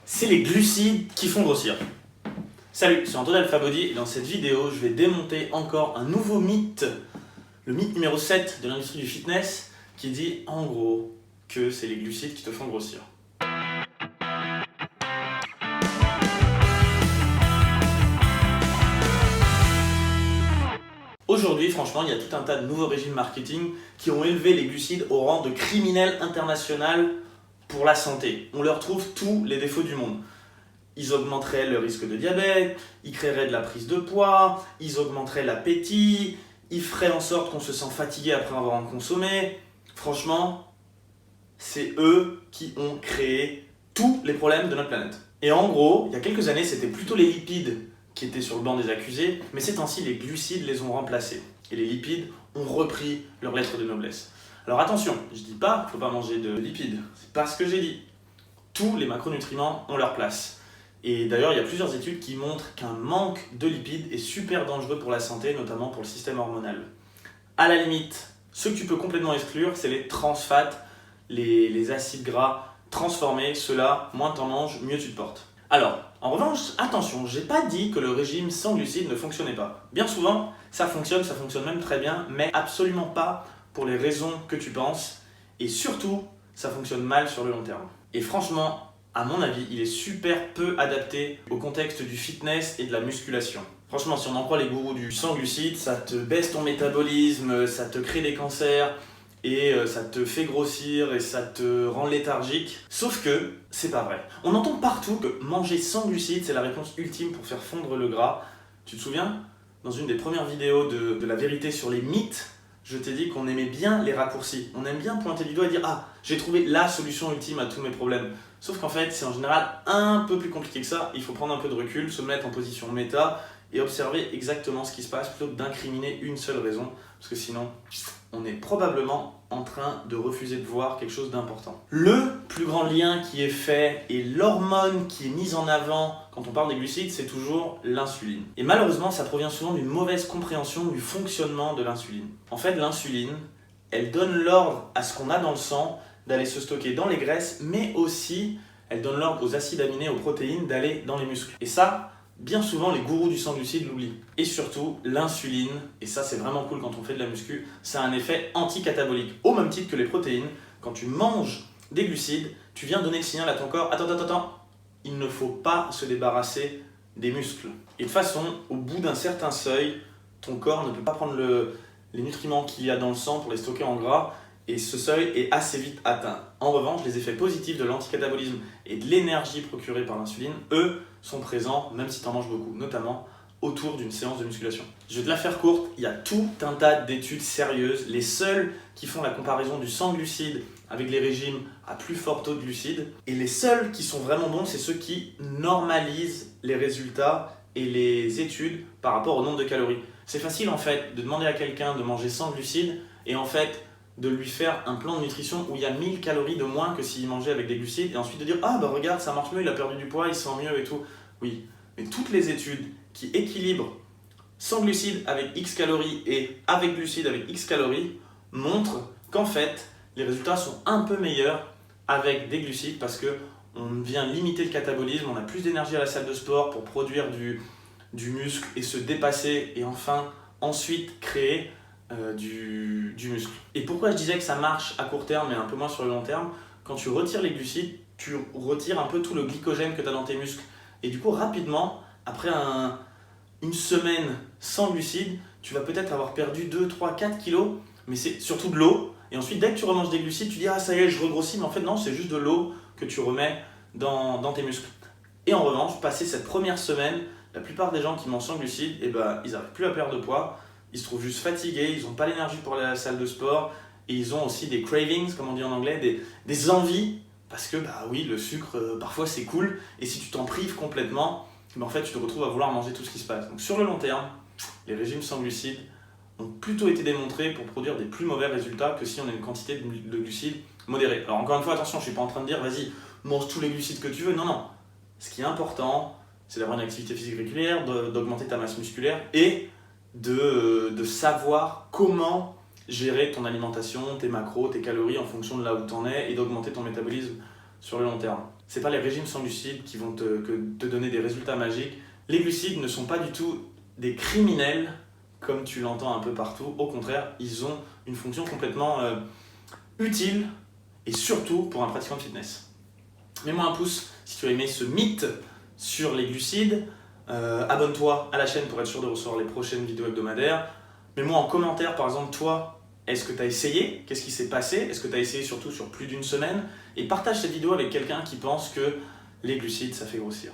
c'est les glucides qui font grossir. Salut, c'est Antoine Alpha Body et dans cette vidéo, je vais démonter encore un nouveau mythe, le mythe numéro 7 de l'industrie du fitness, qui dit en gros que c'est les glucides qui te font grossir. Aujourd'hui, franchement, il y a tout un tas de nouveaux régimes marketing qui ont élevé les glucides au rang de criminels international pour la santé. On leur trouve tous les défauts du monde. Ils augmenteraient le risque de diabète, ils créeraient de la prise de poids, ils augmenteraient l'appétit, ils feraient en sorte qu'on se sent fatigué après avoir en consommé. Franchement, c'est eux qui ont créé tous les problèmes de notre planète. Et en gros, il y a quelques années, c'était plutôt les lipides qui étaient sur le banc des accusés, mais ces temps-ci, les glucides les ont remplacés. Et les lipides ont repris leur lettre de noblesse. Alors attention, je dis pas qu'il ne faut pas manger de lipides, c'est pas ce que j'ai dit. Tous les macronutriments ont leur place. Et d'ailleurs, il y a plusieurs études qui montrent qu'un manque de lipides est super dangereux pour la santé, notamment pour le système hormonal. À la limite, ce que tu peux complètement exclure, c'est les trans fats, les acides gras transformés. Ceux-là, moins t'en manges, mieux tu te portes. Alors, en revanche, attention, j'ai pas dit que le régime sans glucides ne fonctionnait pas. Bien souvent, ça fonctionne même très bien, mais absolument pas pour les raisons que tu penses. Et surtout, ça fonctionne mal sur le long terme. Et franchement, à mon avis, il est super peu adapté au contexte du fitness et de la musculation. Franchement, si on en croit les gourous du sans glucides, ça te baisse ton métabolisme, ça te crée des cancers et ça te fait grossir et ça te rend léthargique. Sauf que c'est pas vrai. On entend partout que manger sans glucides, c'est la réponse ultime pour faire fondre le gras. Tu te souviens, dans une des premières vidéos de la vérité sur les mythes, je t'ai dit qu'on aimait bien les raccourcis. On aime bien pointer du doigt et dire « Ah, j'ai trouvé la solution ultime à tous mes problèmes ». Sauf qu'en fait, c'est en général un peu plus compliqué que ça. Il faut prendre un peu de recul, se mettre en position méta et observer exactement ce qui se passe plutôt que d'incriminer une seule raison. Parce que sinon, on est probablement en train de refuser de voir quelque chose d'important. Le plus grand lien qui est fait et l'hormone qui est mise en avant quand on parle des glucides, c'est toujours l'insuline. Et malheureusement, ça provient souvent d'une mauvaise compréhension du fonctionnement de l'insuline. En fait, l'insuline, elle donne l'ordre à ce qu'on a dans le sang d'aller se stocker dans les graisses, mais aussi, elle donne l'ordre aux acides aminés, aux protéines, d'aller dans les muscles. Et ça, bien souvent, les gourous du sans glucides l'oublient. Et surtout, l'insuline, et ça c'est vraiment cool quand on fait de la muscu, ça a un effet anticatabolique. Au même titre que les protéines, quand tu manges des glucides, tu viens donner le signal à ton corps, attends, il ne faut pas se débarrasser des muscles. Et de toute façon, au bout d'un certain seuil, ton corps ne peut pas prendre les nutriments qu'il y a dans le sang pour les stocker en gras, et ce seuil est assez vite atteint. En revanche, les effets positifs de l'anticatabolisme et de l'énergie procurée par l'insuline, eux, sont présents même si tu en manges beaucoup, notamment autour d'une séance de musculation. Je vais te la faire courte, il y a tout un tas d'études sérieuses. Les seuls qui font la comparaison du sans glucides avec les régimes à plus fort taux de glucides, et les seuls qui sont vraiment bons, c'est ceux qui normalisent les résultats et les études par rapport au nombre de calories. C'est facile en fait de demander à quelqu'un de manger sans glucides et en fait de lui faire un plan de nutrition où il y a 1000 calories de moins que s'il mangeait avec des glucides et ensuite de dire « Ah bah regarde, ça marche mieux, il a perdu du poids, il se sent mieux et tout ». Oui, mais toutes les études qui équilibrent sans glucides avec X calories et avec glucides avec X calories montrent qu'en fait, les résultats sont un peu meilleurs avec des glucides parce qu'on vient limiter le catabolisme, on a plus d'énergie à la salle de sport pour produire du muscle et se dépasser et enfin ensuite créer du muscle. Et pourquoi je disais que ça marche à court terme et un peu moins sur le long terme? Quand tu retires les glucides, tu retires un peu tout le glycogène que tu as dans tes muscles. Et du coup, rapidement, après une semaine sans glucides, tu vas peut-être avoir perdu 2, 3, 4 kilos, mais c'est surtout de l'eau. Et ensuite, dès que tu remanges des glucides, tu dis « Ah, ça y est, je regrossis », mais en fait, non, c'est juste de l'eau que tu remets dans tes muscles. Et en revanche, passé cette première semaine, la plupart des gens qui mangent sans glucides, eh ben, ils n'arrivent plus à perdre de poids. Ils se trouvent juste fatigués, ils n'ont pas l'énergie pour aller à la salle de sport et ils ont aussi des cravings, comme on dit en anglais, des envies parce que bah oui, le sucre parfois c'est cool et si tu t'en prives complètement, ben en fait tu te retrouves à vouloir manger tout ce qui se passe. Donc sur le long terme, les régimes sans glucides ont plutôt été démontrés pour produire des plus mauvais résultats que si on a une quantité de glucides modérée. Alors encore une fois, attention, je ne suis pas en train de dire vas-y, mange tous les glucides que tu veux, non. Ce qui est important, c'est d'avoir une activité physique régulière, d'augmenter ta masse musculaire et de savoir comment gérer ton alimentation, tes macros, tes calories en fonction de là où tu en es et d'augmenter ton métabolisme sur le long terme. c'est pas les régimes sans glucides qui vont te donner des résultats magiques. Les glucides ne sont pas du tout des criminels comme tu l'entends un peu partout. Au contraire, ils ont une fonction complètement utile et surtout pour un pratiquant de fitness. Mets-moi un pouce si tu as aimé ce mythe sur les glucides. Abonne-toi à la chaîne pour être sûr de recevoir les prochaines vidéos hebdomadaires. Mets-moi en commentaire par exemple toi, est-ce que tu as essayé? Qu'est-ce qui s'est passé? Est-ce que tu as essayé surtout sur plus d'une semaine? Et partage cette vidéo avec quelqu'un qui pense que les glucides ça fait grossir.